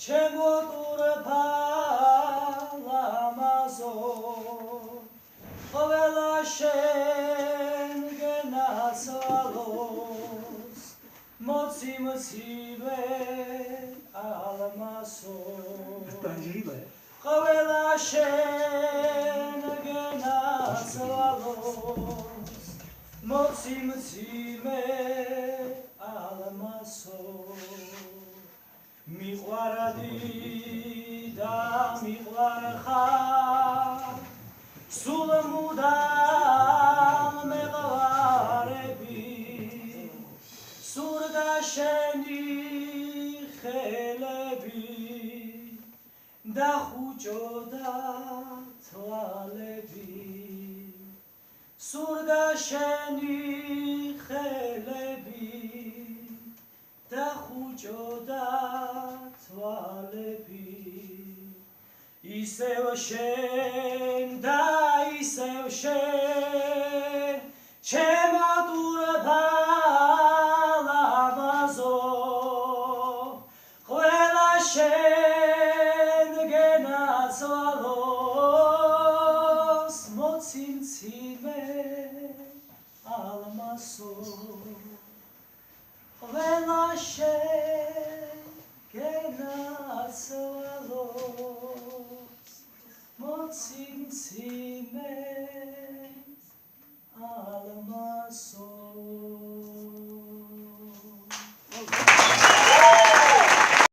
ჩემო ტურფალა მასო ყველა შენგენას ვალოს მოციმცივე ალმასო ყველა შენგენას ვალოს მოციმცივე ალმასო მიყვარდი და მიყვარხარ სულ მუდამ მეყვარები სურდა შენი ხელები და ხუჭოდა თვალები სურდა შენი ხელები და ხუჭოდა თვალები ისევ შენ და ისევ შენ